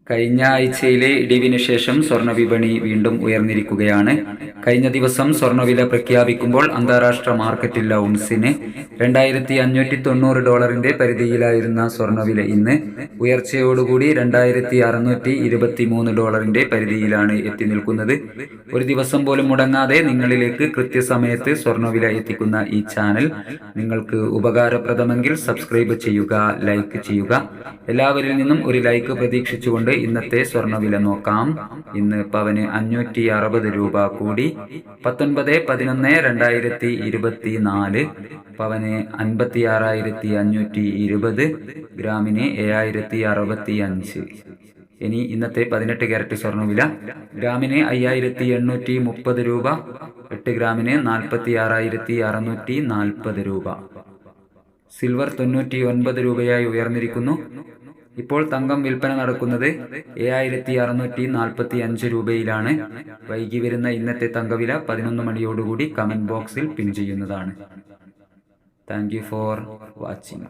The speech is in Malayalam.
കഴിഞ്ഞ ആഴ്ചയിലെ ഇടിവിന് ശേഷം സ്വർണ്ണവിപണി വീണ്ടും ഉയർന്നിരിക്കുകയാണ്. കഴിഞ്ഞ ദിവസം സ്വർണ്ണവില പ്രഖ്യാപിക്കുമ്പോൾ അന്താരാഷ്ട്ര മാർക്കറ്റിൽ ഔൺസിന് $2,590 പരിധിയിലായിരുന്ന സ്വർണ്ണവില ഇന്ന് ഉയർച്ചയോടുകൂടി $2,623 പരിധിയിലാണ് എത്തി നിൽക്കുന്നത്. ഒരു ദിവസം പോലും മുടങ്ങാതെ നിങ്ങളിലേക്ക് കൃത്യസമയത്ത് സ്വർണ്ണവില എത്തിക്കുന്ന ഈ ചാനൽ നിങ്ങൾക്ക് ഉപകാരപ്രദമെങ്കിൽ സബ്സ്ക്രൈബ് ചെയ്യുക, ലൈക്ക് ചെയ്യുക. എല്ലാവരിൽ നിന്നും ഒരു ലൈക്ക് പ്രതീക്ഷിച്ചുകൊണ്ട് ഇന്നത്തെ സ്വർണ്ണവില നോക്കാം. ഇന്ന് പവന് 560 രൂപ കൂടി 19/11/2024. പവന് 56,520, ഗ്രാമിന് 7,065. ഇനി ഇന്നത്തെ 18 ക്യാരറ്റ് സ്വർണ്ണവില ഗ്രാമിന് 5,830 രൂപ, 8 ഗ്രാമിന് 46,640 രൂപ. സിൽവർ 99 രൂപയായി ഉയർന്നിരിക്കുന്നു. ഇപ്പോൾ തങ്കം വിൽപ്പന നടക്കുന്നത് 7,645 രൂപയിലാണ്. വൈകി വരുന്ന ഇന്നത്തെ തങ്കവില 11 മണിയോടുകൂടി കമന്റ് ബോക്സിൽ പിൻ ചെയ്യുന്നതാണ്. Thank you for watching.